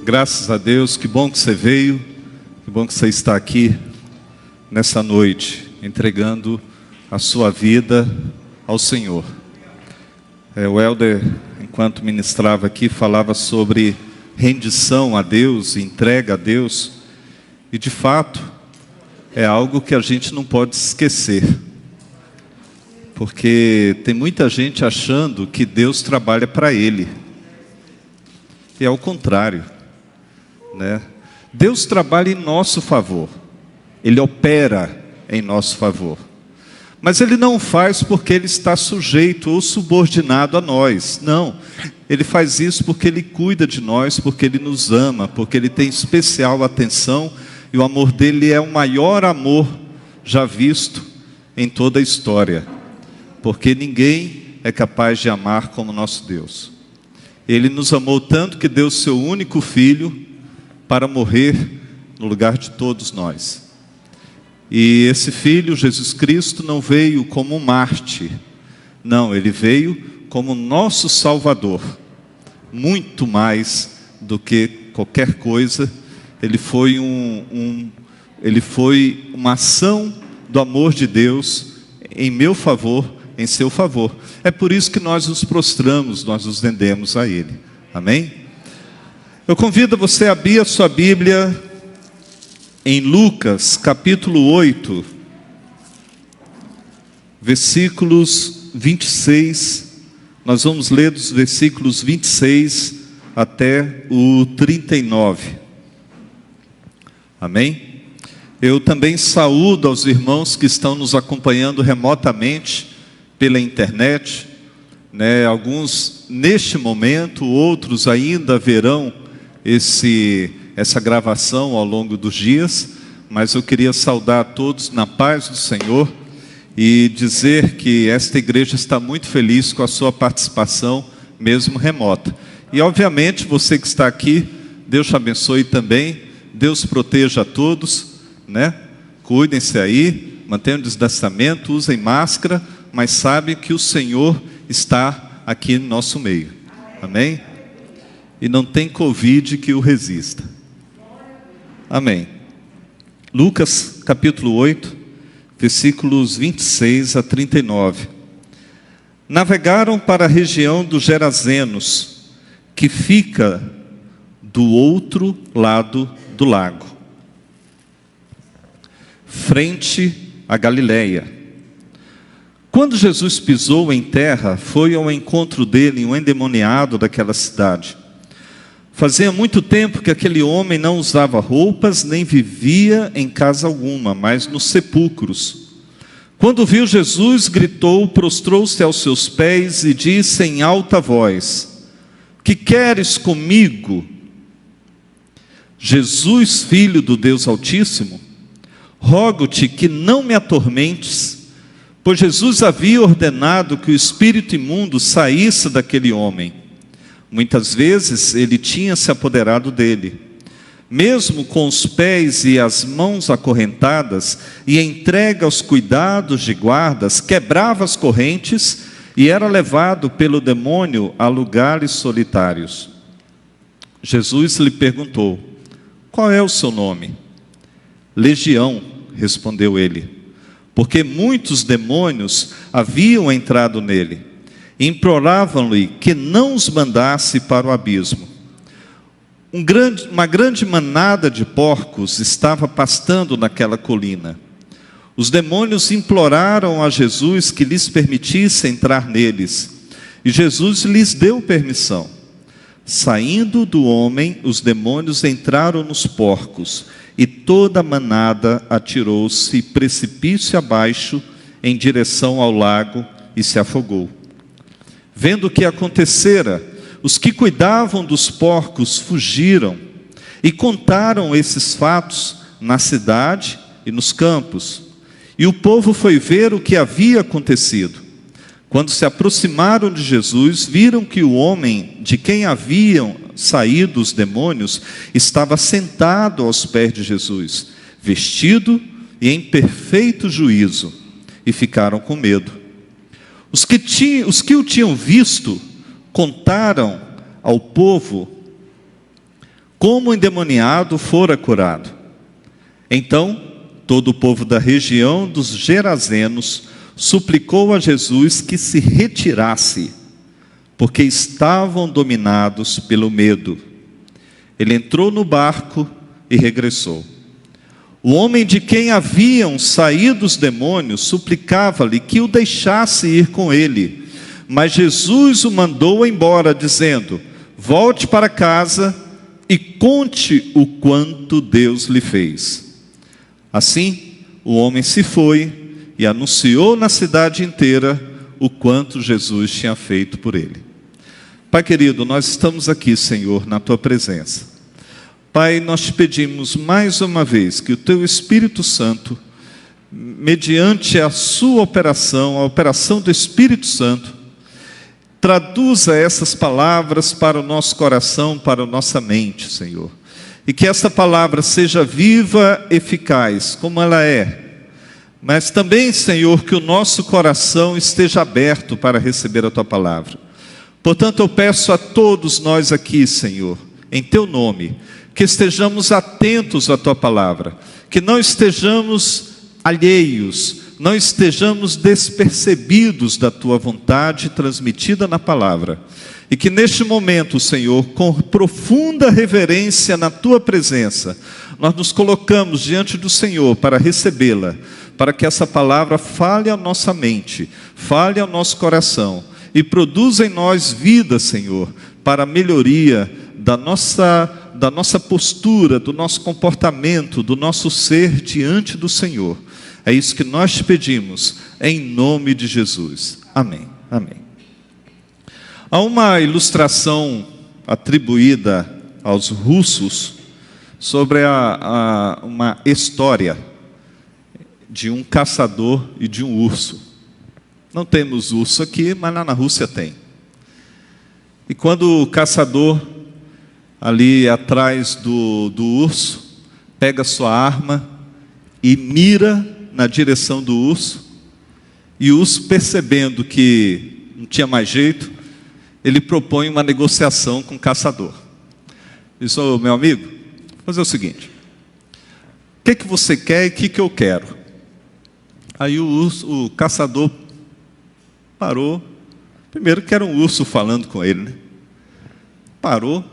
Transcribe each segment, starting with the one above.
Graças a Deus, que bom que você veio, que bom que você está aqui nessa noite, entregando a sua vida ao Senhor. O Helder, enquanto ministrava aqui, falava sobre rendição a Deus, entrega a Deus, e de fato, é algo que a gente não pode esquecer, porque tem muita gente achando que Deus trabalha para ele, e é o contrário. Deus trabalha em nosso favor, Ele opera em nosso favor, mas Ele não faz porque Ele está sujeito ou subordinado a nós. Não, Ele faz isso porque Ele cuida de nós, porque Ele nos ama, porque Ele tem especial atenção, e o amor dEle é o maior amor já visto em toda a história, porque ninguém é capaz de amar como nosso Deus. Ele nos amou tanto que deu seu único Filho para morrer no lugar de todos nós. E esse Filho, Jesus Cristo, não veio como um Marte. Não, Ele veio como nosso Salvador. Muito mais do que qualquer coisa. Ele foi uma ação do amor de Deus em meu favor, em seu favor. É por isso que nós nos prostramos, nós nos rendemos a Ele. Amém? Eu convido você a abrir a sua Bíblia em Lucas, capítulo 8, versículos 26. Nós vamos ler dos versículos 26 até o 39. Amém? Eu também saúdo aos irmãos que estão nos acompanhando remotamente pela internet, Alguns neste momento, outros ainda verão essa gravação ao longo dos dias, mas eu queria saudar a todos na paz do Senhor e dizer que esta igreja está muito feliz com a sua participação, mesmo remota. E obviamente você que está aqui, Deus te abençoe também, Deus proteja a todos, Cuidem-se aí, mantenham o distanciamento, usem máscara, mas sabem que o Senhor está aqui no nosso meio. Amém? E não tem Covid que o resista. Amém. Lucas capítulo 8, versículos 26 a 39. Navegaram para a região dos Gerazenos, que fica do outro lado do lago, frente a Galileia. Quando Jesus pisou em terra, foi ao encontro dele um endemoniado daquela cidade. Fazia muito tempo que aquele homem não usava roupas, nem vivia em casa alguma, mas nos sepulcros. Quando viu Jesus, gritou, prostrou-se aos seus pés e disse em alta voz: "Que queres comigo, Jesus, Filho do Deus Altíssimo? Rogo-te que não me atormentes." Pois Jesus havia ordenado que o espírito imundo saísse daquele homem. Muitas vezes ele tinha se apoderado dele. Mesmo com os pés e as mãos acorrentadas e entregue aos cuidados de guardas, quebrava as correntes e era levado pelo demônio a lugares solitários. Jesus lhe perguntou: "Qual é o seu nome?" "Legião", respondeu ele, porque muitos demônios haviam entrado nele. Imploravam-lhe que não os mandasse para o abismo. Uma grande manada de porcos estava pastando naquela colina. Os demônios imploraram a Jesus que lhes permitisse entrar neles, e Jesus lhes deu permissão. Saindo do homem, os demônios entraram nos porcos, e toda a manada atirou-se precipício abaixo em direção ao lago e se afogou. Vendo o que acontecera, os que cuidavam dos porcos fugiram e contaram esses fatos na cidade e nos campos. E o povo foi ver o que havia acontecido. Quando se aproximaram de Jesus, viram que o homem de quem haviam saído os demônios estava sentado aos pés de Jesus, vestido e em perfeito juízo, e ficaram com medo. Os que o tinham visto contaram ao povo como o endemoniado fora curado. Então, todo o povo da região dos Gerazenos suplicou a Jesus que se retirasse, porque estavam dominados pelo medo. Ele entrou no barco e regressou. O homem de quem haviam saído os demônios suplicava-lhe que o deixasse ir com ele. Mas Jesus o mandou embora, dizendo: volte para casa e conte o quanto Deus lhe fez. Assim, o homem se foi e anunciou na cidade inteira o quanto Jesus tinha feito por ele. Pai querido, nós estamos aqui, Senhor, na Tua presença. Pai, nós te pedimos mais uma vez que o Teu Espírito Santo, mediante a sua operação, a operação do Espírito Santo, traduza essas palavras para o nosso coração, para a nossa mente, Senhor. E que essa palavra seja viva, eficaz, como ela é. Mas também, Senhor, que o nosso coração esteja aberto para receber a Tua palavra. Portanto, eu peço a todos nós aqui, Senhor, em Teu nome, que estejamos atentos à Tua palavra, que não estejamos alheios, não estejamos despercebidos da Tua vontade transmitida na palavra, e que neste momento, Senhor, com profunda reverência na Tua presença, nós nos colocamos diante do Senhor para recebê-la, para que essa palavra fale à nossa mente, fale ao nosso coração, e produza em nós vida, Senhor, para a melhoria da nossa postura, do nosso comportamento, do nosso ser diante do Senhor. É isso que nós te pedimos, em nome de Jesus. Amém. Amém. Há uma ilustração atribuída aos russos sobre uma história de um caçador e de um urso. Não temos urso aqui, mas lá na Rússia tem. E quando o caçador, ali atrás do urso, pega sua arma e mira na direção do urso, e o urso, percebendo que não tinha mais jeito, ele propõe uma negociação com o caçador. Diz: ô, meu amigo, vou fazer o seguinte: o que você quer e o que eu quero? Aí o caçador parou. Primeiro que era um urso falando com ele, né? Parou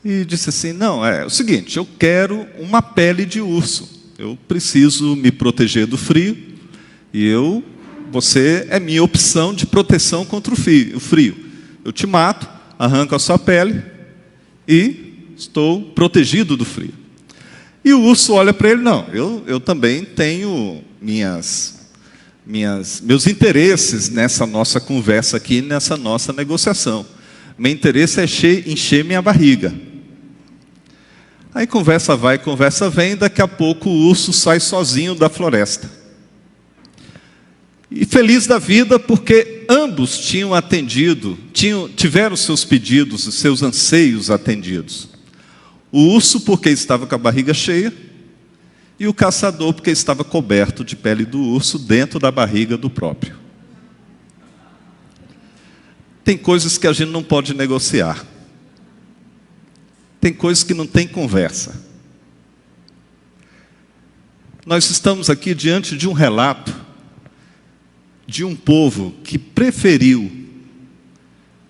e disse assim: não, é o seguinte, eu quero uma pele de urso. Eu preciso me proteger do frio e você é minha opção de proteção contra o frio. Eu te mato, arranco a sua pele e estou protegido do frio. E o urso olha para ele: não, eu também tenho meus interesses nessa nossa conversa aqui, nessa nossa negociação. Meu interesse é encher minha barriga. Aí conversa vai, conversa vem, daqui a pouco o urso sai sozinho da floresta. E feliz da vida, porque ambos tinham tiveram seus pedidos, os seus anseios atendidos. O urso porque estava com a barriga cheia, e o caçador porque estava coberto de pele do urso dentro da barriga do próprio. Tem coisas que a gente não pode negociar. Tem coisas que não tem conversa. Nós estamos aqui diante de um relato de um povo que preferiu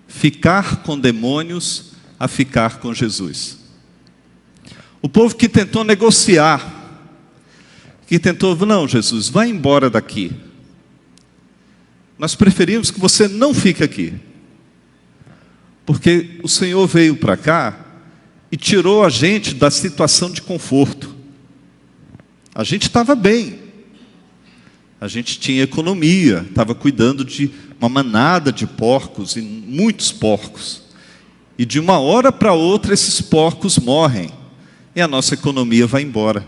ficar com demônios a ficar com Jesus. O povo que tentou negociar, que tentou: não, Jesus, vai embora daqui. Nós preferimos que você não fique aqui, porque o Senhor veio para cá e tirou a gente da situação de conforto. A gente estava bem, a gente tinha economia, estava cuidando de uma manada de porcos, e muitos porcos, e de uma hora para outra esses porcos morrem, e a nossa economia vai embora.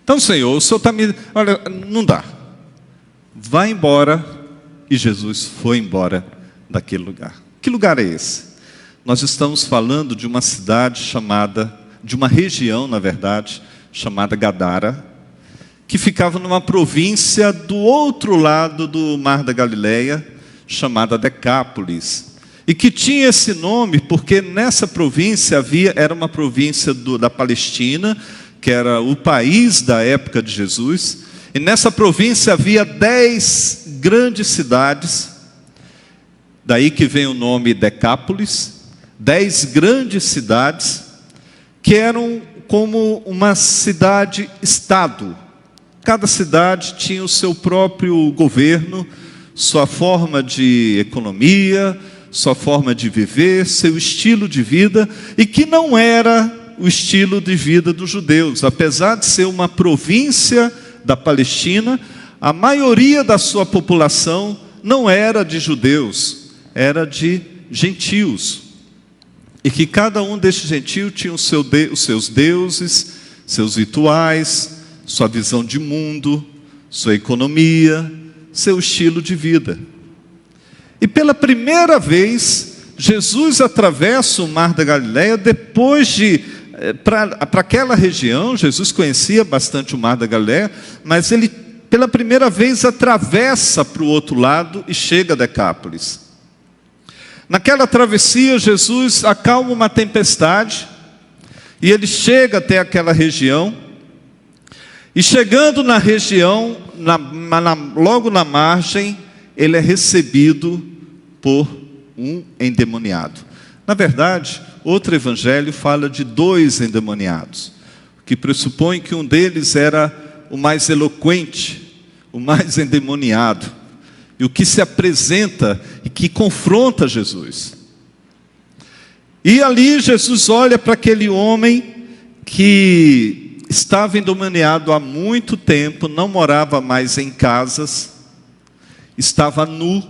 Então, Senhor, o Senhor está me... olha, não dá, vai embora. E Jesus foi embora daquele lugar. Que lugar é esse? Nós estamos falando de uma cidade de uma região, na verdade, chamada Gadara, que ficava numa província do outro lado do Mar da Galileia, chamada Decápolis, e e que tinha esse nome porque nessa província era uma província da Palestina, que era o país da época de Jesus, e nessa província havia 10 grandes cidades, daí que vem o nome Decápolis, 10 grandes cidades, que eram como uma cidade-estado. Cada cidade tinha o seu próprio governo, sua forma de economia, sua forma de viver, seu estilo de vida, e que não era o estilo de vida dos judeus. Apesar de ser uma província da Palestina, a maioria da sua população não era de judeus, era de gentios. E que cada um destes gentios tinha os seus deuses, seus rituais, sua visão de mundo, sua economia, seu estilo de vida. E pela primeira vez, Jesus atravessa o Mar da Galileia depois de... Para aquela região, Jesus conhecia bastante o Mar da Galileia, mas ele, pela primeira vez, atravessa para o outro lado e chega a Decápolis. Naquela travessia, Jesus acalma uma tempestade, e ele chega até aquela região, e chegando na região, logo na margem, ele é recebido por um endemoniado. Na verdade, outro evangelho fala de 2 endemoniados, que pressupõe que um deles era o mais eloquente, o mais endemoniado, e o que se apresenta e que confronta Jesus. E ali Jesus olha para aquele homem que estava endemoniado há muito tempo, não morava mais em casas, estava nu,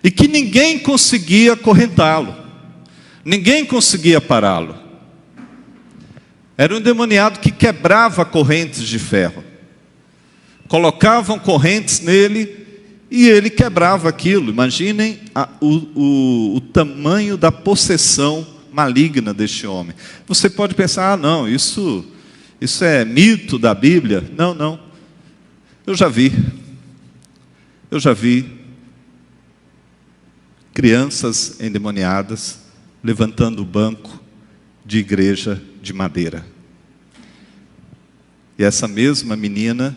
e que ninguém conseguia acorrentá-lo, ninguém conseguia pará-lo. Era um endemoniado que quebrava correntes de ferro, colocavam correntes nele e ele quebrava aquilo. Imaginem o tamanho da possessão maligna deste homem. Você pode pensar, não, isso é mito da Bíblia. Não, eu já vi crianças endemoniadas levantando o banco de igreja de madeira. E essa mesma menina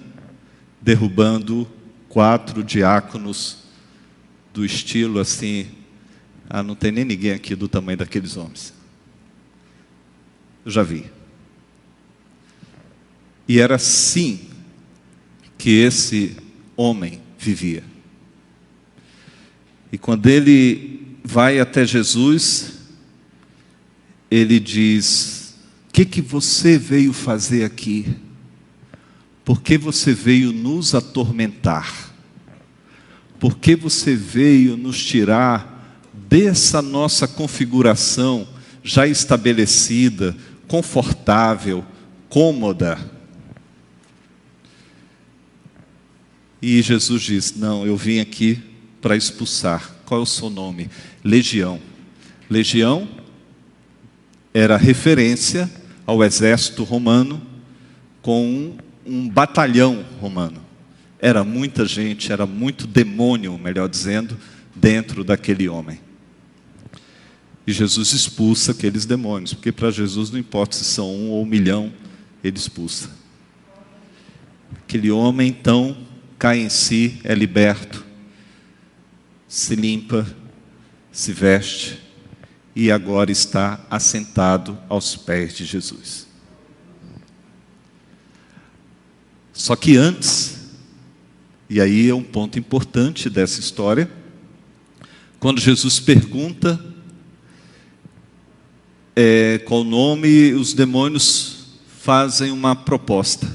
derrubando 4 diáconos do estilo assim, não tem nem ninguém aqui do tamanho daqueles homens. Eu já vi. E era assim que esse homem vivia. E quando ele vai até Jesus, ele diz: o que você veio fazer aqui? Por que você veio nos atormentar? Por que você veio nos tirar dessa nossa configuração já estabelecida, confortável, cômoda? E Jesus diz: não, eu vim aqui para expulsar. Qual é o seu nome? Legião. Legião era referência ao exército romano, com um batalhão romano. Era muita gente, era muito demônio, melhor dizendo, dentro daquele homem. E Jesus expulsa aqueles demônios, porque para Jesus não importa se são 1 ou 1 milhão, ele expulsa. Aquele homem então cai em si, é liberto, se limpa, se veste, e agora está assentado aos pés de Jesus. Só que antes, e aí é um ponto importante dessa história, quando Jesus pergunta qual o nome, os demônios fazem uma proposta.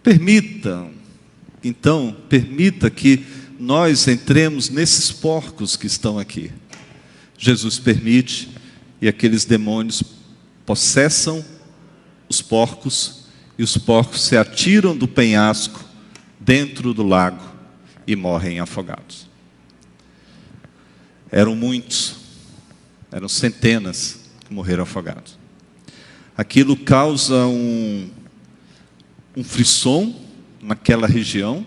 Permita que nós entremos nesses porcos que estão aqui. Jesus permite, e aqueles demônios possessam os porcos, e os porcos se atiram do penhasco dentro do lago e morrem afogados. Eram muitos, eram centenas que morreram afogados. Aquilo causa um frisson naquela região.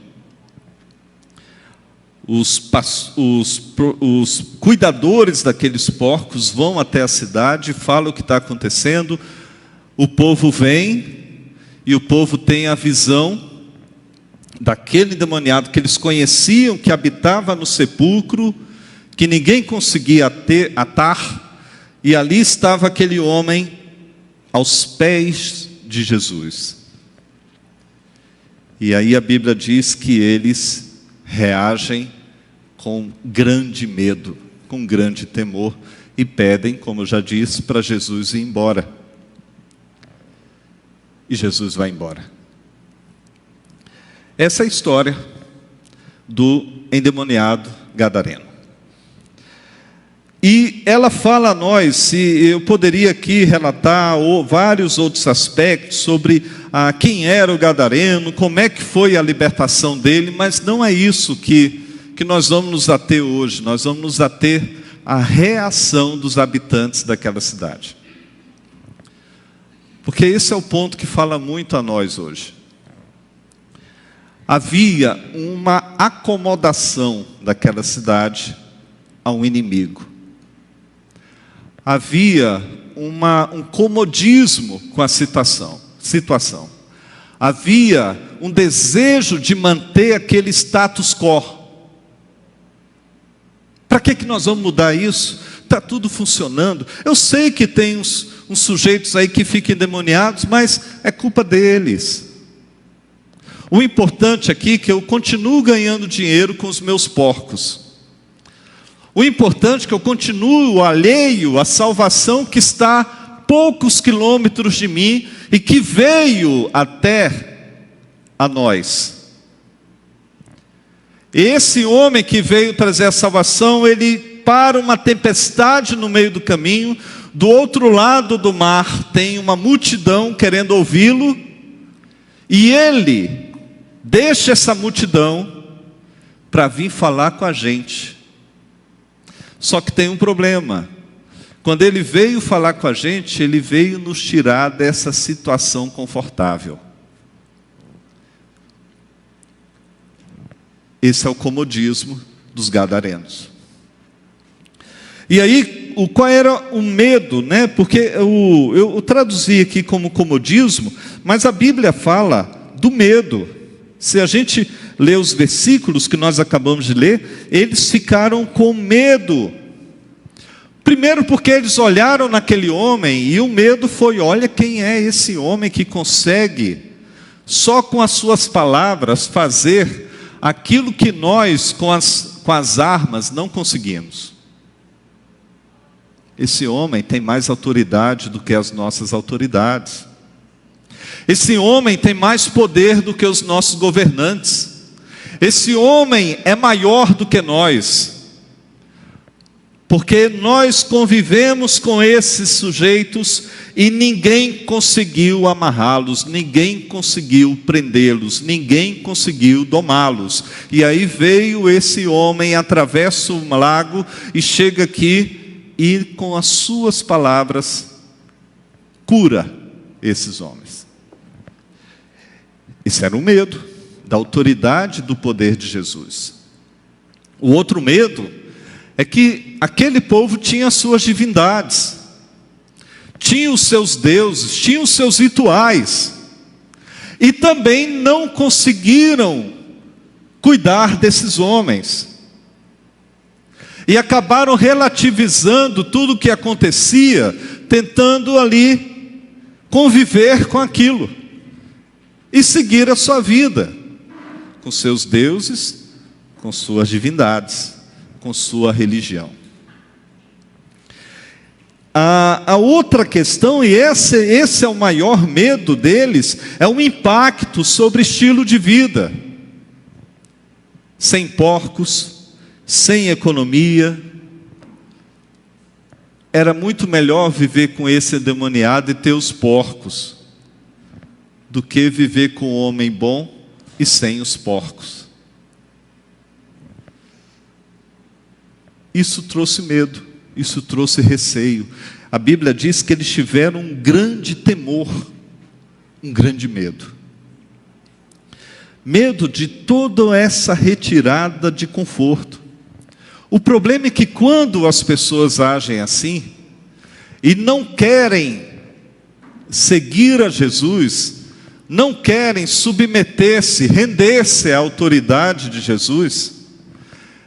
os cuidadores daqueles porcos vão até a cidade, falam o que está acontecendo, o povo vem, e o povo tem a visão daquele endemoniado que eles conheciam, que habitava no sepulcro, que ninguém conseguia atar, e ali estava aquele homem aos pés de Jesus. E aí a Bíblia diz que eles reagem com grande medo, com grande temor, e pedem, como eu já disse, para Jesus ir embora. E Jesus vai embora. Essa é a história do endemoniado gadareno. E ela fala a nós, se eu poderia aqui relatar vários outros aspectos sobre quem era o gadareno, como é que foi a libertação dele, mas não é isso que nós vamos nos ater hoje. Nós vamos nos ater à reação dos habitantes daquela cidade. Porque esse é o ponto que fala muito a nós hoje. Havia uma acomodação daquela cidade a um inimigo. Havia um comodismo com a situação. Havia um desejo de manter aquele status quo. Para que nós vamos mudar isso? Está tudo funcionando. Eu sei que tem uns sujeitos aí que ficam endemoniados, mas é culpa deles. O importante aqui é que eu continuo ganhando dinheiro com os meus porcos. O importante é que eu continuo alheio à salvação que está a poucos quilômetros de mim e que veio até a nós. Esse homem que veio trazer a salvação, ele para uma tempestade no meio do caminho. Do outro lado do mar tem uma multidão querendo ouvi-lo, e ele deixa essa multidão para vir falar com a gente. Só que tem um problema. Quando ele veio falar com a gente, ele veio nos tirar dessa situação confortável. Esse é o comodismo dos gadarenos. E aí, qual era o medo, né? Porque eu traduzi aqui como comodismo, mas a Bíblia fala do medo. Se a gente lê os versículos que nós acabamos de ler, eles ficaram com medo. Primeiro porque eles olharam naquele homem e o medo foi: olha quem é esse homem que consegue, só com as suas palavras, fazer aquilo que nós com as armas não conseguimos. Esse homem tem mais autoridade do que as nossas autoridades. Esse homem tem mais poder do que os nossos governantes. Esse homem é maior do que nós. Porque nós convivemos com esses sujeitos e ninguém conseguiu amarrá-los, ninguém conseguiu prendê-los, ninguém conseguiu domá-los. E aí veio esse homem, atravessa o lago e chega aqui e com as suas palavras cura esses homens. Esse era o medo da autoridade do poder de Jesus. O outro medo é que aquele povo tinha as suas divindades, tinha os seus deuses, tinha os seus rituais, e também não conseguiram cuidar desses homens, e acabaram relativizando tudo o que acontecia, tentando ali conviver com aquilo, e seguir a sua vida, com seus deuses, com suas divindades, com sua religião. A outra questão, e esse é o maior medo deles, é o impacto sobre estilo de vida. Sem porcos, sem economia. Era muito melhor viver com esse endemoniado e ter os porcos, do que viver com um homem bom e sem os porcos. Isso trouxe medo, isso trouxe receio. A Bíblia diz que eles tiveram um grande temor, um grande medo. Medo de toda essa retirada de conforto. O problema é que quando as pessoas agem assim, e não querem seguir a Jesus, não querem submeter-se, render-se à autoridade de Jesus,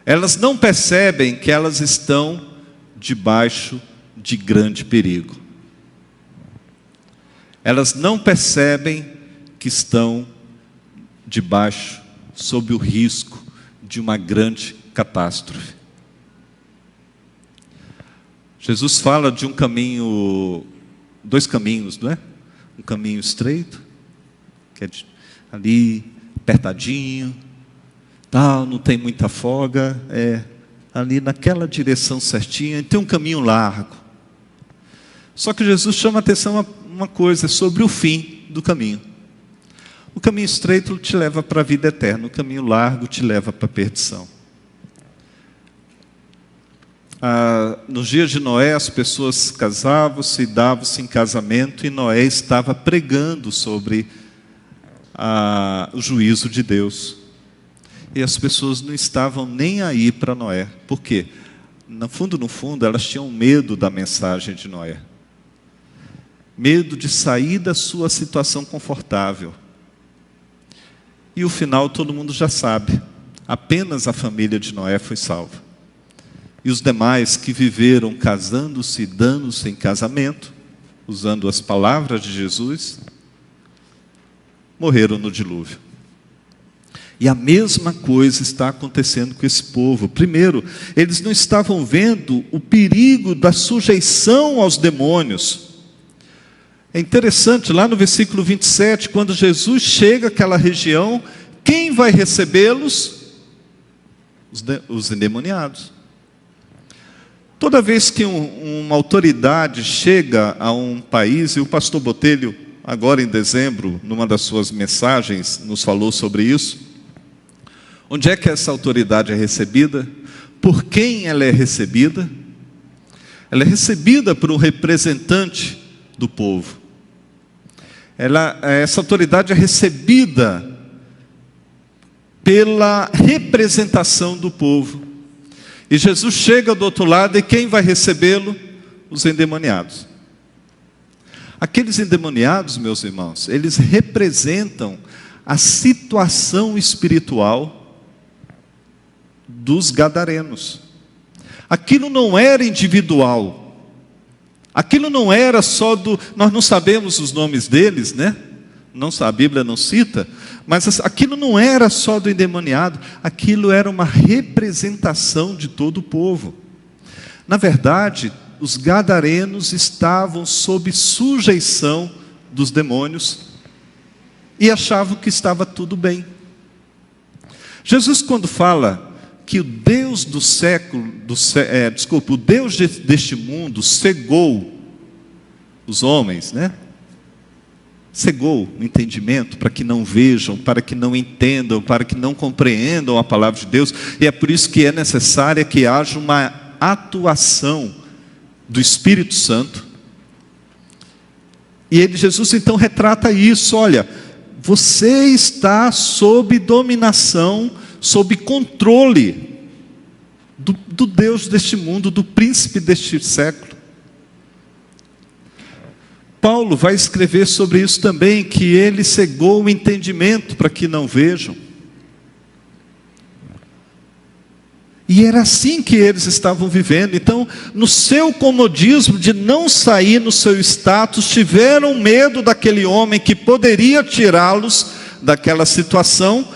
elas não percebem que elas estão debaixo de grande perigo. Elas não percebem que estão debaixo, sob o risco de uma grande catástrofe. Jesus fala de um caminho, dois caminhos, não é? Um caminho estreito, que é ali, apertadinho, tal, não tem muita folga, ali naquela direção certinha, e tem um caminho largo. Só que Jesus chama a atenção a uma coisa, sobre o fim do caminho. O caminho estreito te leva para a vida eterna, o caminho largo te leva para a perdição. Nos dias de Noé, as pessoas casavam-se e davam-se em casamento, e Noé estava pregando sobre o juízo de Deus. E as pessoas não estavam nem aí para Noé. Por quê? No fundo, elas tinham medo da mensagem de Noé. Medo de sair da sua situação confortável. E o final todo mundo já sabe. Apenas a família de Noé foi salva. E os demais que viveram casando-se e dando-se em casamento, usando as palavras de Jesus, morreram no dilúvio. E a mesma coisa está acontecendo com esse povo. Primeiro, eles não estavam vendo o perigo da sujeição aos demônios. É interessante, lá no versículo 27, quando Jesus chega àquela região, quem vai recebê-los? Os endemoniados. Toda vez que uma autoridade chega a um país, e o pastor Botelho, agora em dezembro, numa das suas mensagens, nos falou sobre isso. Onde é que essa autoridade é recebida? Por quem ela é recebida? Ela é recebida por um representante do povo. Essa autoridade é recebida pela representação do povo. E Jesus chega do outro lado, e quem vai recebê-lo? Os endemoniados. Aqueles endemoniados, meus irmãos, eles representam a situação espiritual dos gadarenos. Aquilo não era individual. Aquilo não era só nós não sabemos os nomes deles, né? A Bíblia não cita, mas aquilo não era só do endemoniado, aquilo era uma representação de todo o povo. Na verdade, os gadarenos estavam sob sujeição dos demônios e achavam que estava tudo bem. Jesus, quando fala que o Deus do século, o Deus deste mundo cegou os homens, né? Cegou o entendimento para que não vejam, para que não entendam, para que não compreendam a palavra de Deus. E é por isso que é necessária que haja uma atuação do Espírito Santo. E Jesus então retrata isso. Olha, você está sob dominação, sob controle do Deus deste mundo, do príncipe deste século. Paulo vai escrever sobre isso também, que ele cegou o entendimento para que não vejam. E era assim que eles estavam vivendo. Então, no seu comodismo de não sair no seu status, tiveram medo daquele homem que poderia tirá-los daquela situação,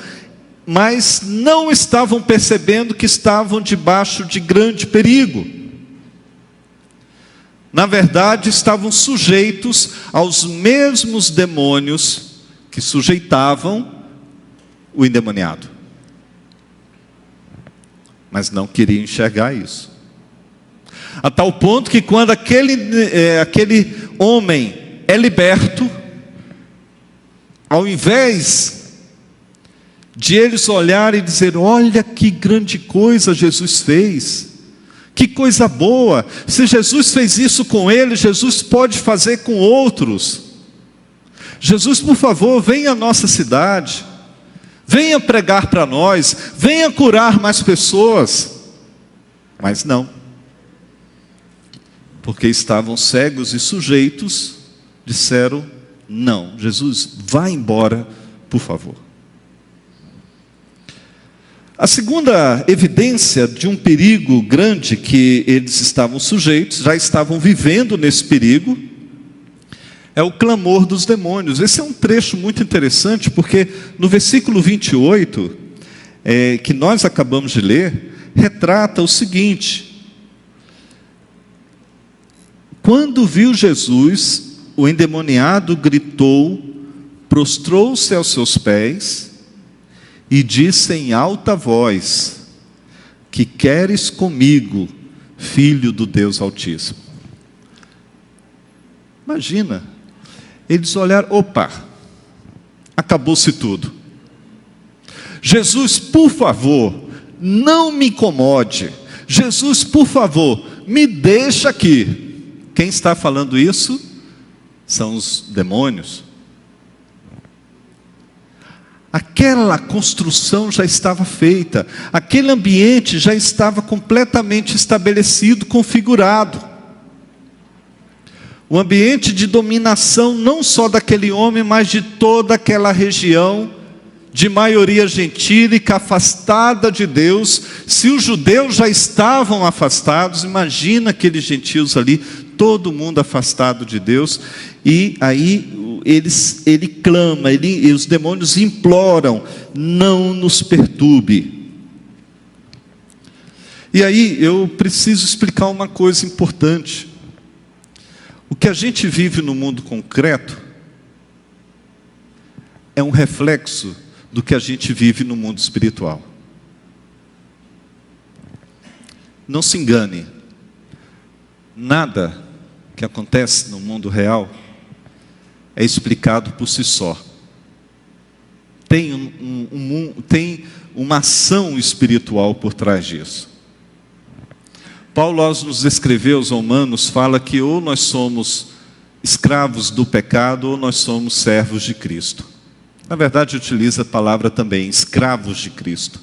mas não estavam percebendo que estavam debaixo de grande perigo. Na verdade, estavam sujeitos aos mesmos demônios que sujeitavam o endemoniado. Mas não queriam enxergar isso. A tal ponto que quando aquele homem é liberto, ao invés de eles olharem e dizer: olha que grande coisa Jesus fez, que coisa boa, se Jesus fez isso com ele, Jesus pode fazer com outros. Jesus, por favor, venha à nossa cidade, venha pregar para nós, venha curar mais pessoas. Mas não, porque estavam cegos e sujeitos, disseram: não, Jesus, vá embora, por favor. A segunda evidência de um perigo grande que eles estavam sujeitos, já estavam vivendo nesse perigo, é o clamor dos demônios. Esse é um trecho muito interessante, porque no versículo 28, que nós acabamos de ler, retrata o seguinte: quando viu Jesus, o endemoniado gritou, prostrou-se aos seus pés e disse em alta voz: que queres comigo, filho do Deus Altíssimo? Imagina, eles olharam: opa, acabou-se tudo. Jesus, por favor, não me incomode. Jesus, por favor, me deixa aqui. Quem está falando isso são os demônios. Aquela construção já estava feita, aquele ambiente já estava completamente estabelecido, configurado. O ambiente de dominação não só daquele homem, mas de toda aquela região, de maioria gentílica, afastada de Deus. Se os judeus já estavam afastados, imagina aqueles gentios ali, todo mundo afastado de Deus. E aí ele clama, os demônios imploram: não nos perturbe. E aí eu preciso explicar uma coisa importante. O que a gente vive no mundo concreto é um reflexo do que a gente vive no mundo espiritual. Não se engane, nada que acontece no mundo real é explicado por si só. Tem uma ação espiritual por trás disso. Paulo, ao nos escrever aos Romanos, fala que ou nós somos escravos do pecado ou nós somos servos de Cristo. Na verdade, utiliza a palavra também, escravos de Cristo.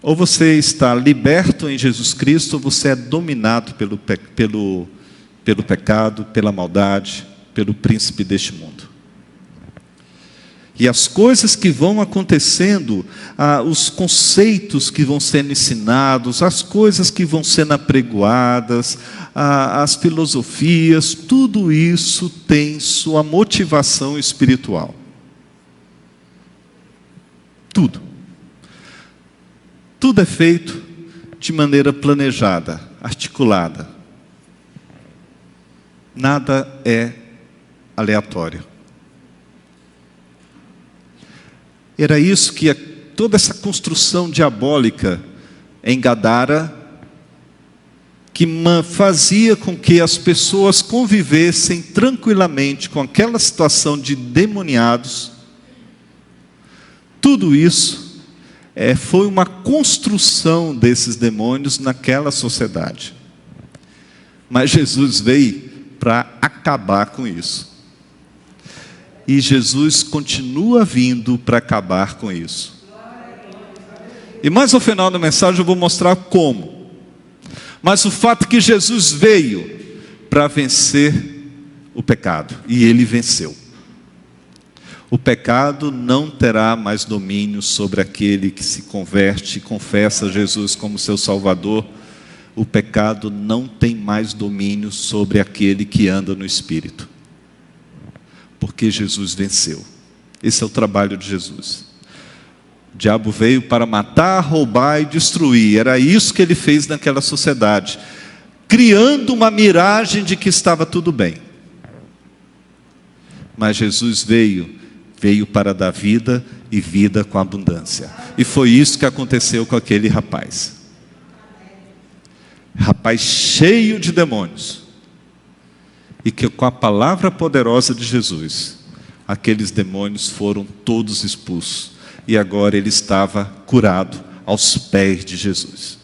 Ou você está liberto em Jesus Cristo, ou você é dominado pelo pecado, pela maldade, pelo príncipe deste mundo. E as coisas que vão acontecendo, os conceitos que vão sendo ensinados, as coisas que vão sendo apregoadas, as filosofias, tudo isso tem sua motivação espiritual. Tudo. Tudo é feito de maneira planejada, articulada. Nada é aleatório. Era isso que toda essa construção diabólica em Gadara, que fazia com que as pessoas convivessem tranquilamente com aquela situação de demoniados, tudo isso foi uma construção desses demônios naquela sociedade. Mas Jesus veio para acabar com isso. E Jesus continua vindo para acabar com isso. E mais ao final da mensagem eu vou mostrar como. Mas o fato é que Jesus veio para vencer o pecado. E ele venceu. O pecado não terá mais domínio sobre aquele que se converte e confessa Jesus como seu Salvador. O pecado não tem mais domínio sobre aquele que anda no Espírito. Porque Jesus venceu. Esse é o trabalho de Jesus. O diabo veio para matar, roubar e destruir. Era isso que ele fez naquela sociedade, criando uma miragem de que estava tudo bem. Mas Jesus veio para dar vida e vida com abundância. E foi isso que aconteceu com aquele rapaz. Rapaz cheio de demônios. E que com a palavra poderosa de Jesus, aqueles demônios foram todos expulsos. E agora ele estava curado aos pés de Jesus.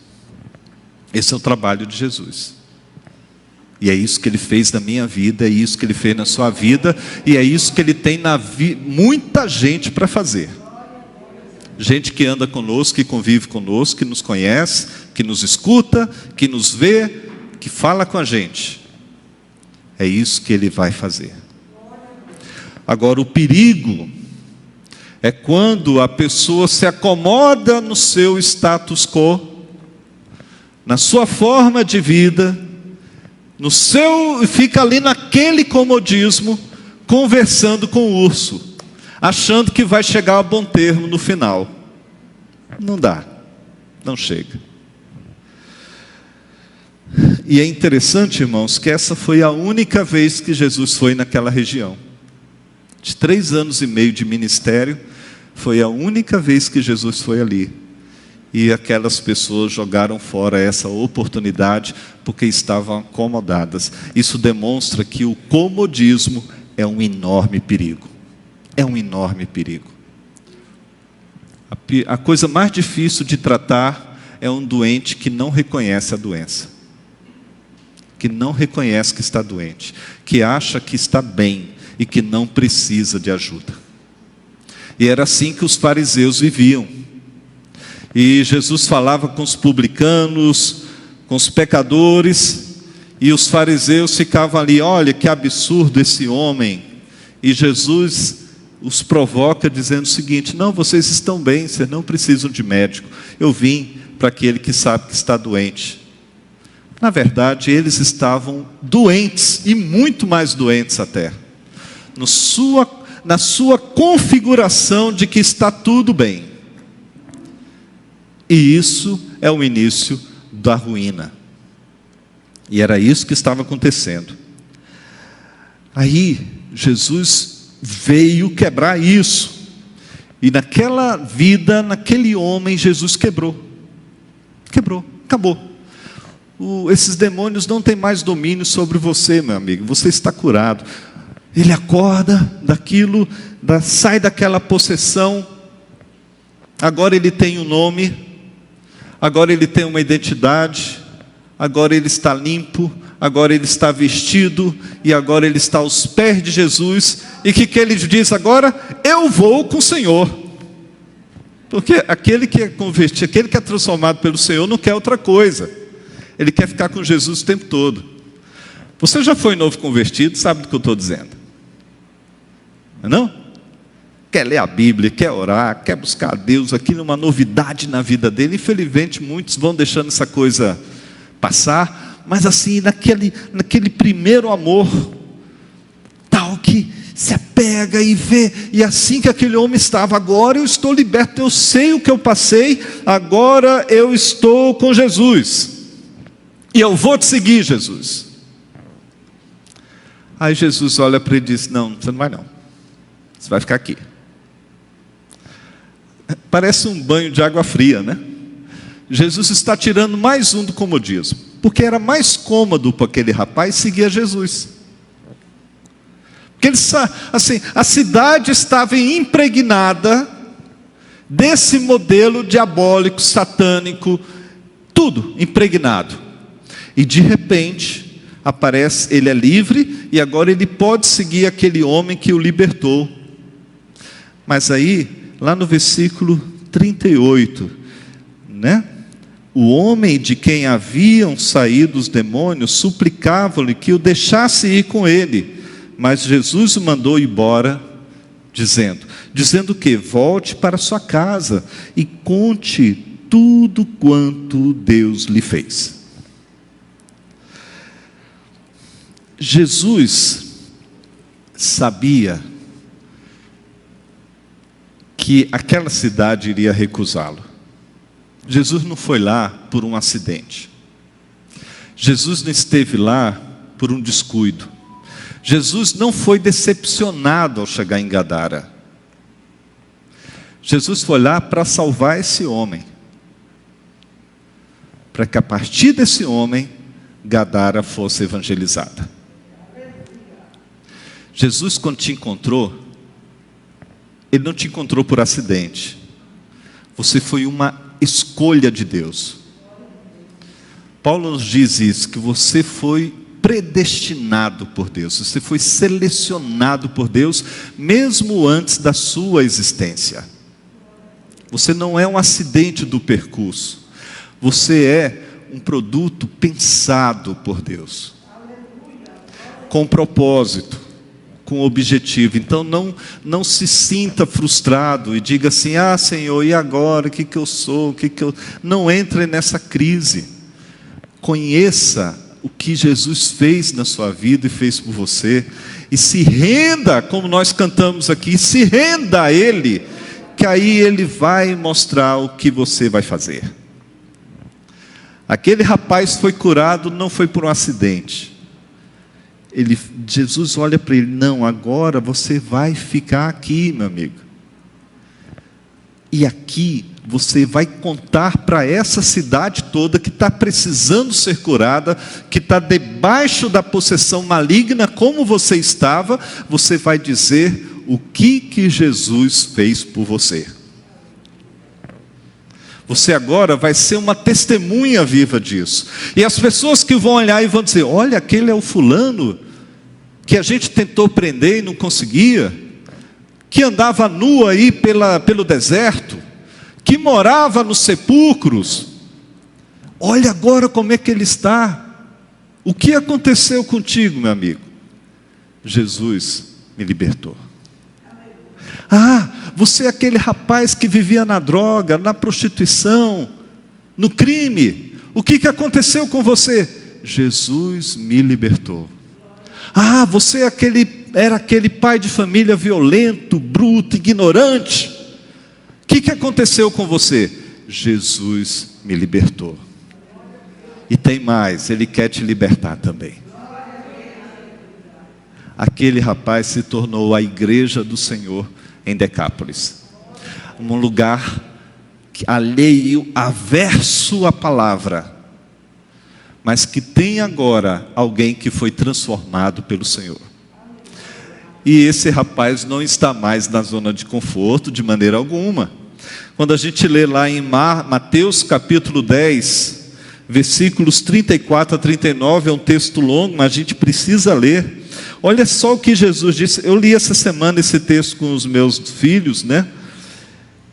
Esse é o trabalho de Jesus. E é isso que ele fez na minha vida, é isso que ele fez na sua vida, e é isso que ele tem muita gente para fazer. Gente que anda conosco, que convive conosco, que nos conhece, que nos escuta, que nos vê, que fala com a gente. É isso que ele vai fazer. Agora, o perigo é quando a pessoa se acomoda no seu status quo, na sua forma de vida, fica ali naquele comodismo, conversando com o urso, achando que vai chegar a bom termo no final. Não dá, não chega. E é interessante, irmãos, que essa foi a única vez que Jesus foi naquela região. De 3 anos e meio de ministério, foi a única vez que Jesus foi ali. E aquelas pessoas jogaram fora essa oportunidade porque estavam acomodadas. Isso demonstra que o comodismo é um enorme perigo. É um enorme perigo. A coisa mais difícil de tratar é um doente que não reconhece a doença. Que não reconhece que está doente. Que acha que está bem e que não precisa de ajuda. E era assim que os fariseus viviam. E Jesus falava com os publicanos, com os pecadores, e os fariseus ficavam ali, olha que absurdo esse homem. E Jesus os provoca dizendo o seguinte: não, vocês estão bem, vocês não precisam de médico. Eu vim para aquele que sabe que está doente. Na verdade, eles estavam doentes, e muito mais doentes até. Na sua configuração de que está tudo bem. E isso é o início da ruína. E era isso que estava acontecendo. Aí, Jesus veio quebrar isso. E naquela vida, naquele homem, Jesus quebrou. Quebrou, acabou. Esses demônios não têm mais domínio sobre você, meu amigo. Você está curado. Ele acorda daquilo, sai daquela possessão. Agora ele tem um nome. Agora ele tem uma identidade. Agora ele está limpo. Agora ele está vestido. E agora ele está aos pés de Jesus. E o que ele diz agora? Eu vou com o Senhor. Porque aquele que é convertido, aquele que é transformado pelo Senhor, não quer outra coisa. Ele quer ficar com Jesus o tempo todo. Você já foi novo convertido, sabe do que eu estou dizendo? Não? Quer ler a Bíblia, quer orar, quer buscar a Deus, aquilo é uma novidade na vida dele. Infelizmente muitos vão deixando essa coisa passar, mas assim, naquele primeiro amor, tal que se apega e vê, e assim que aquele homem estava, agora eu estou liberto, eu sei o que eu passei, agora eu estou com Jesus, e eu vou te seguir, Jesus. Aí Jesus olha para ele e diz: não, você não vai não, você vai ficar aqui. Parece um banho de água fria, né? Jesus está tirando mais um do comodismo, porque era mais cômodo para aquele rapaz seguir a Jesus. Porque ele, assim, a cidade estava impregnada desse modelo diabólico, satânico, tudo impregnado. E de repente aparece, ele é livre e agora ele pode seguir aquele homem que o libertou. Mas aí, lá no versículo 38, né? O homem de quem haviam saído os demônios suplicava-lhe que o deixasse ir com ele, mas Jesus o mandou embora, dizendo que volte para sua casa e conte tudo quanto Deus lhe fez. Jesus sabia que aquela cidade iria recusá-lo. Jesus não foi lá por um acidente. Jesus não esteve lá por um descuido. Jesus não foi decepcionado ao chegar em Gadara. Jesus foi lá para salvar esse homem. Para que a partir desse homem, Gadara fosse evangelizada. Jesus, quando te encontrou, Ele não te encontrou por acidente. Você foi uma escolha de Deus. Paulo nos diz isso, que você foi predestinado por Deus, você foi selecionado por Deus, mesmo antes da sua existência. Você não é um acidente do percurso. Você é um produto pensado por Deus, com propósito, com objetivo. Então não se sinta frustrado e diga assim: ah, Senhor, e agora? O que eu sou? Não entre nessa crise. Conheça o que Jesus fez na sua vida e fez por você, e se renda, como nós cantamos aqui, se renda a Ele, que aí Ele vai mostrar o que você vai fazer. Aquele rapaz foi curado, não foi por um acidente. Jesus olha para ele: não, agora você vai ficar aqui, meu amigo. E aqui você vai contar para essa cidade toda que está precisando ser curada, que está debaixo da possessão maligna como você estava. Você vai dizer o que Jesus fez por você. Você agora vai ser uma testemunha viva disso. E as pessoas que vão olhar e vão dizer: olha, aquele é o fulano que a gente tentou prender e não conseguia, que andava nu aí pelo deserto, que morava nos sepulcros. Olha agora como é que ele está. O que aconteceu contigo, meu amigo? Jesus me libertou. Ah, você é aquele rapaz que vivia na droga, na prostituição, no crime. O que aconteceu com você? Jesus me libertou. Ah, você era aquele pai de família violento, bruto, ignorante. O que aconteceu com você? Jesus me libertou. E tem mais, Ele quer te libertar também. Aquele rapaz se tornou a igreja do Senhor em Decápolis, um lugar alheio, averso à palavra, mas que tem agora alguém que foi transformado pelo Senhor. E esse rapaz não está mais na zona de conforto de maneira alguma. Quando a gente lê lá em Mateus capítulo 10, versículos 34 a 39, é um texto longo, mas a gente precisa ler. Olha só o que Jesus disse. Eu li essa semana esse texto com os meus filhos, né?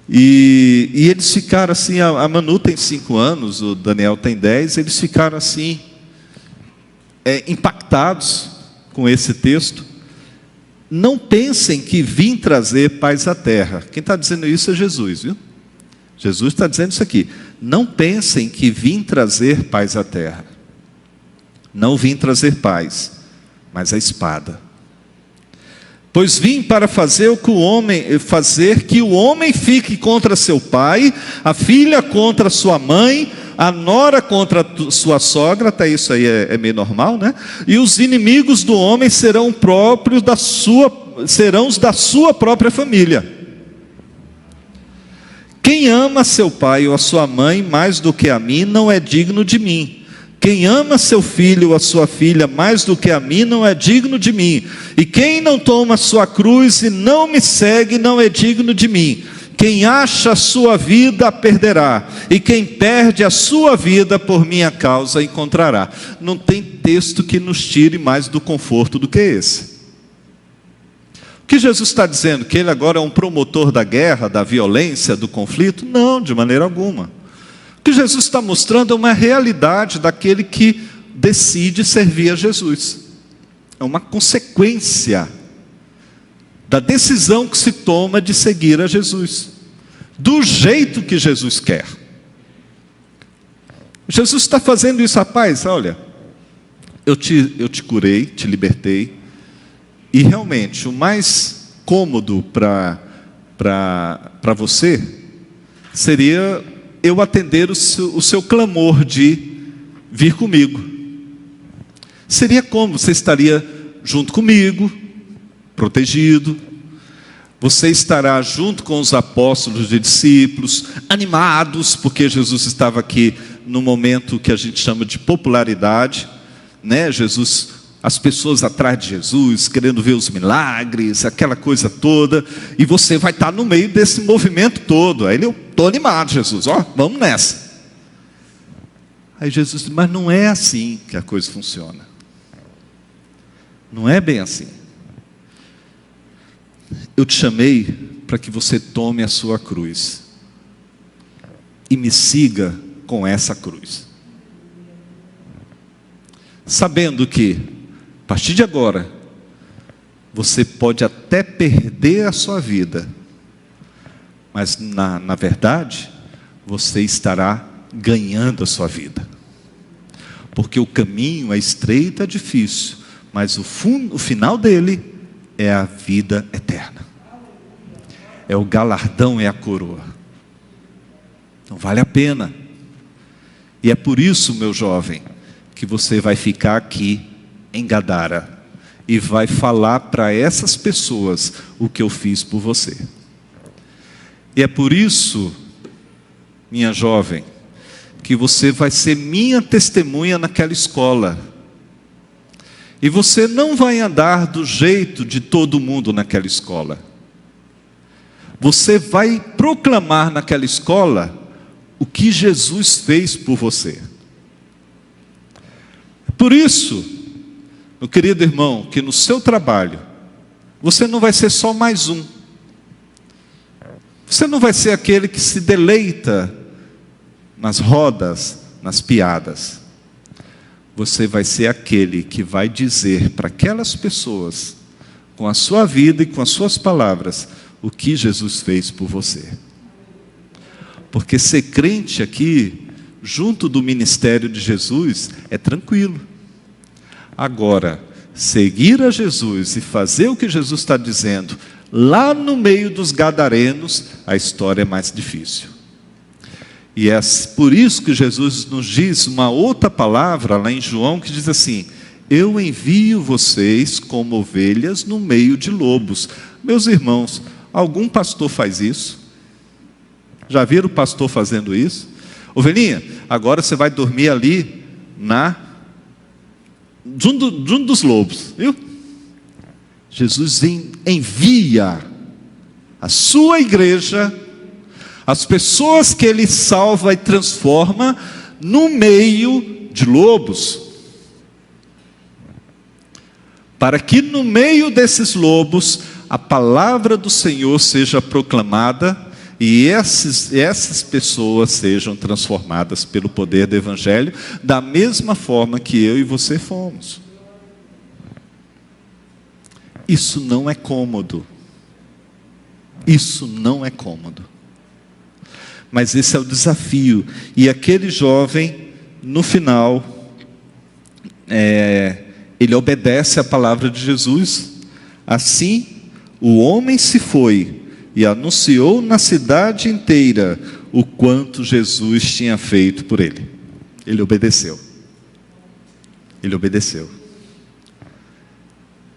E eles ficaram assim, a Manu tem 5 anos, o Daniel tem 10, eles ficaram assim, impactados com esse texto. Não pensem que vim trazer paz à terra. Quem está dizendo isso é Jesus, viu? Jesus está dizendo isso aqui. Não pensem que vim trazer paz à terra. Não vim trazer paz, mas a espada. Pois vim para fazer que o homem fique contra seu pai, a filha contra sua mãe, a nora contra sua sogra, até isso aí é meio normal, né? E os inimigos do homem serão os da sua própria família. Quem ama seu pai ou a sua mãe mais do que a mim, não é digno de mim. Quem ama seu filho ou a sua filha mais do que a mim, não é digno de mim. E quem não toma sua cruz e não me segue, não é digno de mim. Quem acha a sua vida, a perderá. E quem perde a sua vida por minha causa, encontrará. Não tem texto que nos tire mais do conforto do que esse. O que Jesus está dizendo? Que ele agora é um promotor da guerra, da violência, do conflito? Não, de maneira alguma. O que Jesus está mostrando é uma realidade daquele que decide servir a Jesus. É uma consequência da decisão que se toma de seguir a Jesus, do jeito que Jesus quer. Jesus está fazendo isso, rapaz. Olha, eu te curei, te libertei, e realmente o mais cômodo para você seria eu atender o seu clamor de vir comigo. Seria como? Você estaria junto comigo, protegido. Você estará junto com os apóstolos e discípulos, animados, porque Jesus estava aqui no momento que a gente chama de popularidade, né? As pessoas atrás de Jesus, querendo ver os milagres, aquela coisa toda, e você vai estar no meio desse movimento todo. Aí eu estou animado, Jesus, vamos nessa. Aí Jesus diz: mas não é assim que a coisa funciona. Não é bem assim. Eu te chamei para que você tome a sua cruz e me siga com essa cruz. Sabendo que, a partir de agora, você pode até perder a sua vida, mas na verdade, você estará ganhando a sua vida. Porque o caminho é estreito, é difícil, mas o final dele é a vida eterna. É o galardão, é a coroa. Então vale a pena. E é por isso, meu jovem, que você vai ficar aqui em Gadara e vai falar para essas pessoas o que eu fiz por você. E é por isso, minha jovem, que você vai ser minha testemunha naquela escola. E você não vai andar do jeito de todo mundo naquela escola. Você vai proclamar naquela escola o que Jesus fez por você. Por isso, meu querido irmão, que no seu trabalho, você não vai ser só mais um. Você não vai ser aquele que se deleita nas rodas, nas piadas. Você vai ser aquele que vai dizer para aquelas pessoas, com a sua vida e com as suas palavras, o que Jesus fez por você. Porque ser crente aqui, junto do ministério de Jesus, é tranquilo. Agora, seguir a Jesus e fazer o que Jesus está dizendo, lá no meio dos gadarenos, a história é mais difícil. E é por isso que Jesus nos diz uma outra palavra lá em João, que diz assim: eu envio vocês como ovelhas no meio de lobos. Meus irmãos, algum pastor faz isso? Já viram o pastor fazendo isso? Ovelhinha, agora você vai dormir ali junto dos lobos, viu? Jesus envia a sua igreja, as pessoas que Ele salva e transforma, no meio de lobos, para que no meio desses lobos, a palavra do Senhor seja proclamada, e essas pessoas sejam transformadas pelo poder do Evangelho, da mesma forma que eu e você fomos. Isso não é cômodo. Isso não é cômodo. Mas esse é o desafio. E aquele jovem, no final, ele obedece à palavra de Jesus. Assim, o homem se foi e anunciou na cidade inteira o quanto Jesus tinha feito por ele. Ele obedeceu. Ele obedeceu.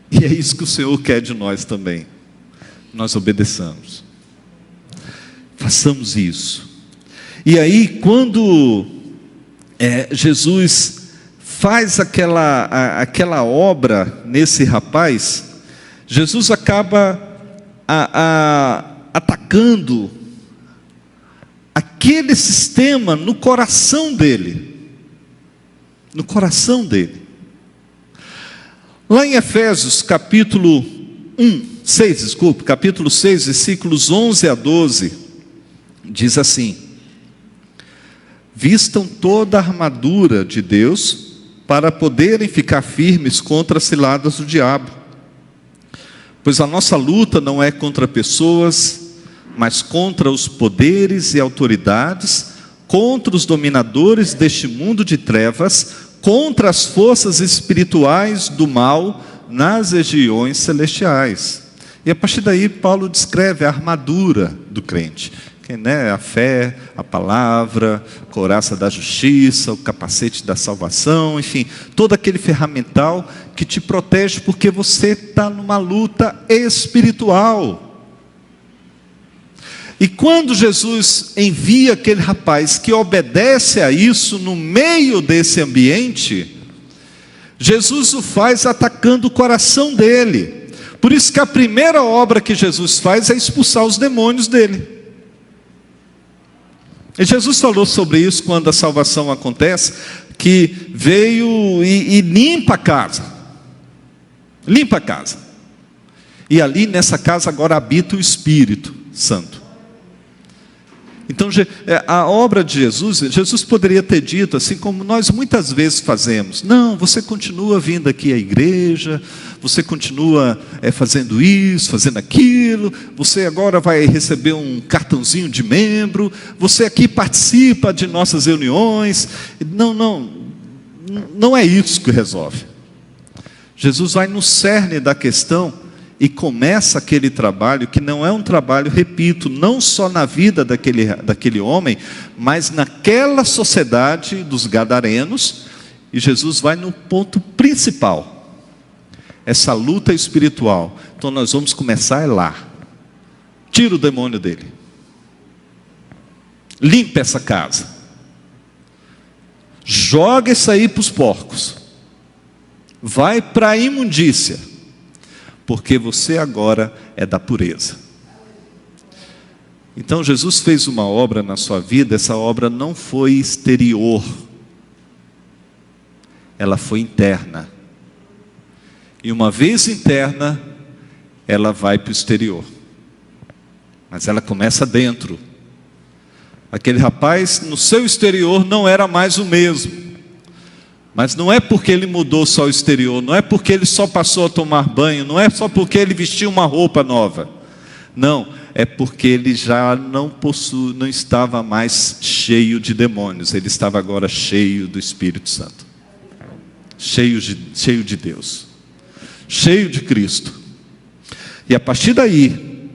E é isso que o Senhor quer de nós também. Nós obedeçamos. Façamos isso. E aí, quando Jesus faz aquela obra nesse rapaz, Jesus acaba atacando aquele sistema no coração dele. No coração dele. Lá em Efésios, capítulo 6, versículos 11 a 12, diz assim: vistam toda a armadura de Deus, para poderem ficar firmes contra as ciladas do diabo. Pois a nossa luta não é contra pessoas, mas contra os poderes e autoridades, contra os dominadores deste mundo de trevas, contra as forças espirituais do mal nas regiões celestiais. E a partir daí Paulo descreve a armadura do crente, que é a fé, a palavra, a couraça da justiça, o capacete da salvação, enfim, todo aquele ferramental que te protege, porque você está numa luta espiritual. E quando Jesus envia aquele rapaz que obedece a isso no meio desse ambiente, Jesus o faz atacando o coração dele. Por isso que a primeira obra que Jesus faz é expulsar os demônios dele. E Jesus falou sobre isso quando a salvação acontece, que veio e limpa a casa. Limpa a casa. E ali nessa casa agora habita o Espírito Santo. Então, a obra de Jesus poderia ter dito, assim como nós muitas vezes fazemos: não, você continua vindo aqui à igreja, você continua fazendo isso, fazendo aquilo, você agora vai receber um cartãozinho de membro, você aqui participa de nossas reuniões. Não é isso que resolve. Jesus vai no cerne da questão e começa aquele trabalho que não é um trabalho, repito, não só na vida daquele homem, mas naquela sociedade dos gadarenos. E Jesus vai no ponto principal, essa luta espiritual. Então nós vamos começar lá. Tira o demônio dele, limpa essa casa, joga isso aí para os porcos, vai para a imundícia, porque você agora é da pureza. Então Jesus fez uma obra na sua vida. Essa obra não foi exterior, ela foi interna. E uma vez interna, ela vai para o exterior, mas ela começa dentro. Aquele rapaz, no seu exterior, não era mais o mesmo. Mas não é porque ele mudou só o exterior, não é porque ele só passou a tomar banho, não é só porque ele vestiu uma roupa nova. Não, é porque ele já não estava mais cheio de demônios, ele estava agora cheio do Espírito Santo. Cheio de Deus, cheio de Cristo. E a partir daí,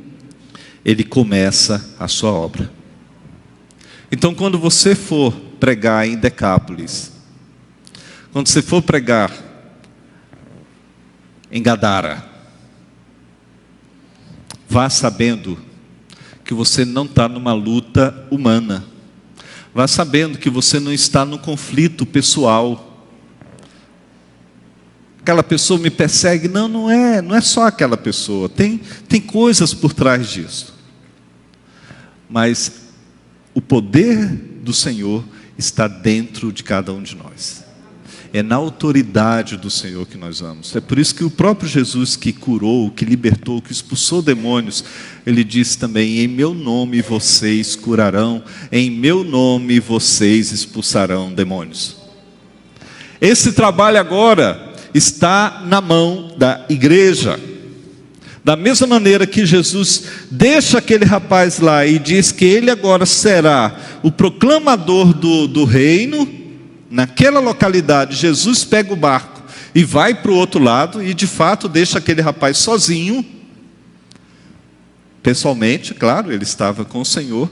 ele começa a sua obra. Então, quando você for pregar em Decápolis, quando você for pregar em Gadara, vá sabendo que você não está numa luta humana. Vá sabendo que você não está num conflito pessoal. Aquela pessoa me persegue. Não é só aquela pessoa. Tem coisas por trás disso. Mas o poder do Senhor está dentro de cada um de nós. É na autoridade do Senhor que nós vamos. É por isso que o próprio Jesus, que curou, que libertou, que expulsou demônios, ele disse também: em meu nome vocês curarão, em meu nome vocês expulsarão demônios. Esse trabalho agora está na mão da igreja. Da mesma maneira que Jesus deixa aquele rapaz lá e diz que ele agora será o proclamador do reino, naquela localidade, Jesus pega o barco e vai para o outro lado, e de fato deixa aquele rapaz sozinho. Pessoalmente, claro, ele estava com o Senhor,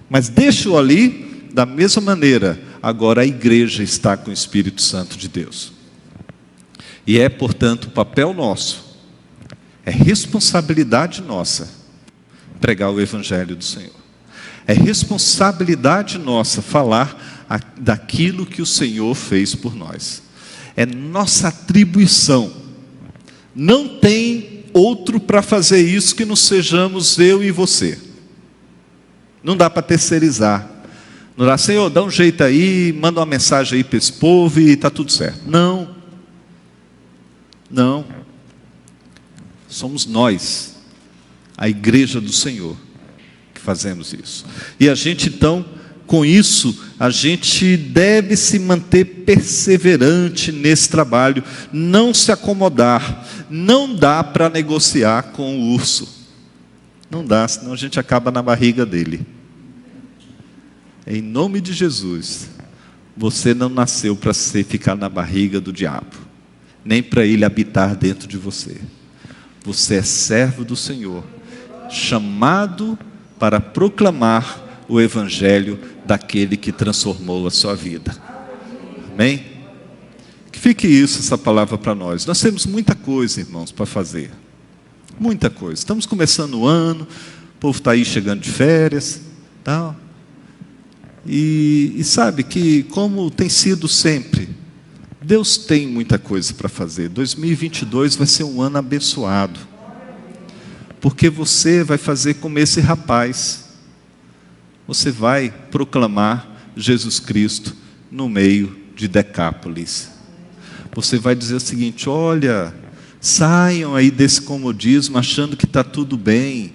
mas deixa-o ali. Da mesma maneira, agora a igreja está com o Espírito Santo de Deus. E é, portanto, o papel nosso, é responsabilidade nossa pregar o Evangelho do Senhor. É responsabilidade nossa falar daquilo que o Senhor fez por nós. É nossa atribuição. Não tem outro para fazer isso que não sejamos eu e você. Não dá para terceirizar. Não dá: Senhor, dá um jeito aí, manda uma mensagem aí para esse povo e está tudo certo. Não. Somos nós, a igreja do Senhor, que fazemos isso. E a gente então, com isso, a gente deve se manter perseverante nesse trabalho, não se acomodar. Não dá para negociar com o urso. Não dá, senão a gente acaba na barriga dele. Em nome de Jesus, você não nasceu para ficar na barriga do diabo, nem para ele habitar dentro de você. Você é servo do Senhor, chamado para proclamar o Evangelho daquele que transformou a sua vida. Amém? Que fique essa palavra para nós. Nós temos muita coisa, irmãos, para fazer. Muita coisa. Estamos começando o ano, o povo está aí chegando de férias, tal. E sabe que, como tem sido sempre, Deus tem muita coisa para fazer. 2022 vai ser um ano abençoado, porque você vai fazer como esse rapaz. Você vai proclamar Jesus Cristo no meio de Decápolis. Você vai dizer o seguinte: olha, saiam aí desse comodismo achando que está tudo bem.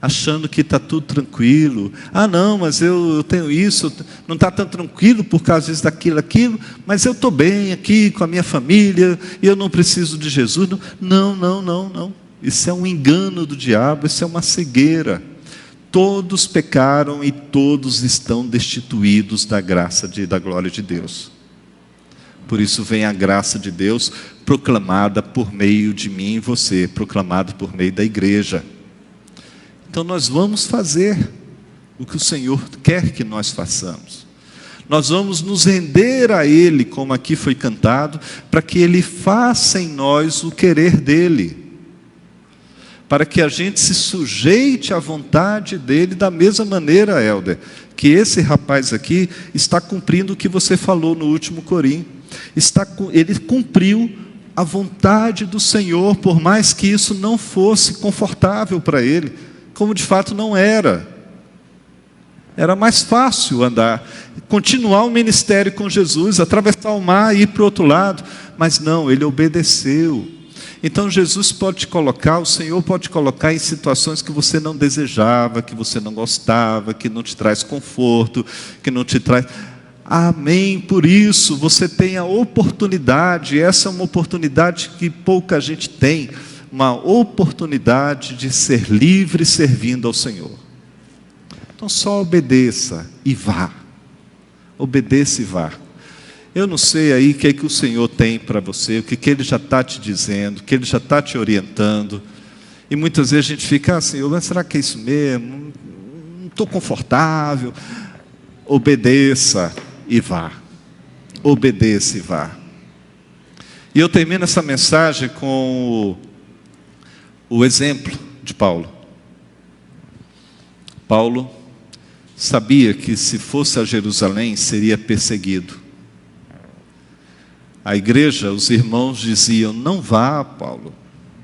achando que está tudo tranquilo. Ah, não, mas eu tenho isso, não está tão tranquilo por causa disso, daquilo, mas eu estou bem aqui com a minha família, e eu não preciso de Jesus. Não. Isso é um engano do diabo, isso é uma cegueira. Todos pecaram e todos estão destituídos da graça da glória de Deus. Por isso vem a graça de Deus proclamada por meio de mim e você, proclamada por meio da igreja. Então nós vamos fazer o que o Senhor quer que nós façamos. Nós vamos nos render a Ele, como aqui foi cantado, para que Ele faça em nós o querer dEle. Para que a gente se sujeite à vontade dEle da mesma maneira, Helder, que esse rapaz aqui está cumprindo o que você falou no último corim. Ele cumpriu a vontade do Senhor, por mais que isso não fosse confortável para ele, como de fato não era. Era mais fácil andar, continuar o ministério com Jesus, atravessar o mar e ir para o outro lado, mas não, ele obedeceu. Então Jesus pode te colocar, o Senhor pode te colocar em situações que você não desejava, que você não gostava, que não te traz conforto, que não te traz... Amém, por isso você tem a oportunidade, essa é uma oportunidade que pouca gente tem, uma oportunidade de ser livre servindo ao Senhor. Então só obedeça e vá. Obedeça e vá. Eu não sei aí o que é que o Senhor tem para você, o que Ele já está te dizendo, o que Ele já está te orientando. E muitas vezes a gente fica assim, mas será que é isso mesmo? Não estou confortável. Obedeça e vá. Obedeça e vá. E eu termino essa mensagem com o exemplo de Paulo. Paulo sabia que se fosse a Jerusalém seria perseguido. A igreja, os irmãos diziam, não vá, Paulo,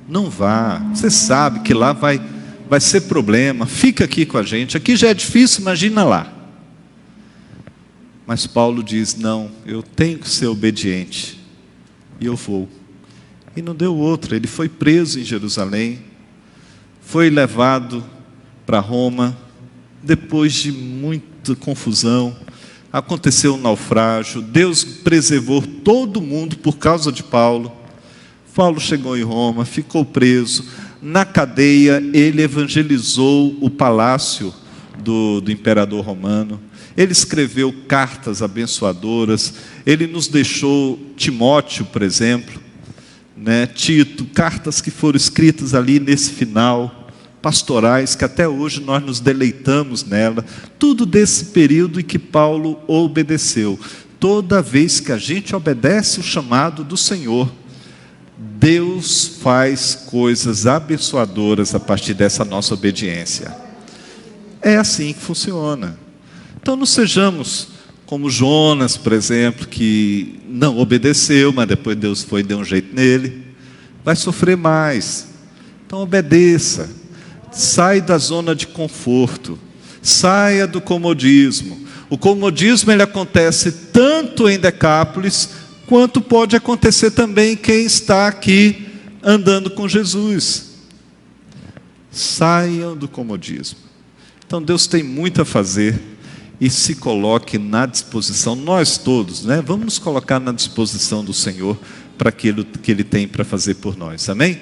não vá, você sabe que lá vai ser problema, fica aqui com a gente, aqui já é difícil, imagina lá. Mas Paulo diz, não, eu tenho que ser obediente, e eu vou. E não deu outra, ele foi preso em Jerusalém, foi levado para Roma, depois de muita confusão, aconteceu um naufrágio, Deus preservou todo mundo por causa de Paulo. Paulo chegou em Roma, ficou preso, na cadeia ele evangelizou o palácio do imperador romano, ele escreveu cartas abençoadoras, ele nos deixou Timóteo, por exemplo, Tito, cartas que foram escritas ali nesse final, pastorais, que até hoje nós nos deleitamos nela, tudo desse período em que Paulo obedeceu. Toda vez que a gente obedece o chamado do Senhor, Deus faz coisas abençoadoras a partir dessa nossa obediência. É assim que funciona. Então não sejamos como Jonas, por exemplo, que não obedeceu, mas depois Deus deu um jeito nele, vai sofrer mais. Então obedeça. Sai da zona de conforto, saia do comodismo. O comodismo ele acontece tanto em Decápolis, quanto pode acontecer também quem está aqui andando com Jesus. Saiam do comodismo. Então Deus tem muito a fazer e se coloque na disposição, nós todos, vamos nos colocar na disposição do Senhor para aquilo que Ele tem para fazer por nós, amém?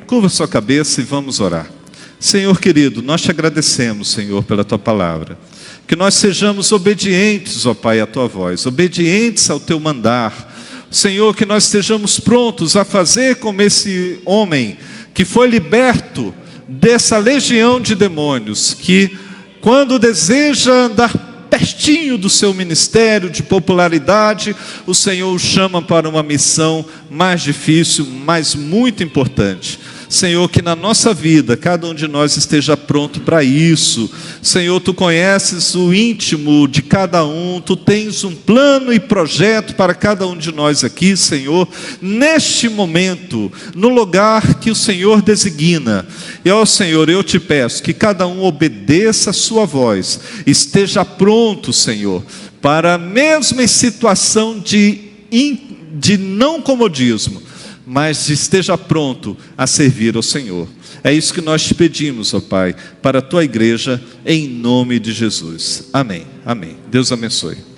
Curva sua cabeça e vamos orar. Senhor querido, nós te agradecemos, Senhor, pela Tua palavra. Que nós sejamos obedientes, ó Pai, à Tua voz, obedientes ao Teu mandar. Senhor, que nós estejamos prontos a fazer como esse homem que foi liberto dessa legião de demônios, que quando deseja andar pertinho do seu ministério de popularidade, o Senhor o chama para uma missão mais difícil, mas muito importante. Senhor, que na nossa vida, cada um de nós esteja pronto para isso. Senhor, Tu conheces o íntimo de cada um, Tu tens um plano e projeto para cada um de nós aqui, Senhor, neste momento, no lugar que o Senhor designa. E, ó Senhor, eu te peço que cada um obedeça a sua voz, esteja pronto, Senhor, para mesmo em situação de não comodismo, mas esteja pronto a servir ao Senhor. É isso que nós te pedimos, ó Pai, para a tua igreja, em nome de Jesus. Amém. Amém. Deus abençoe.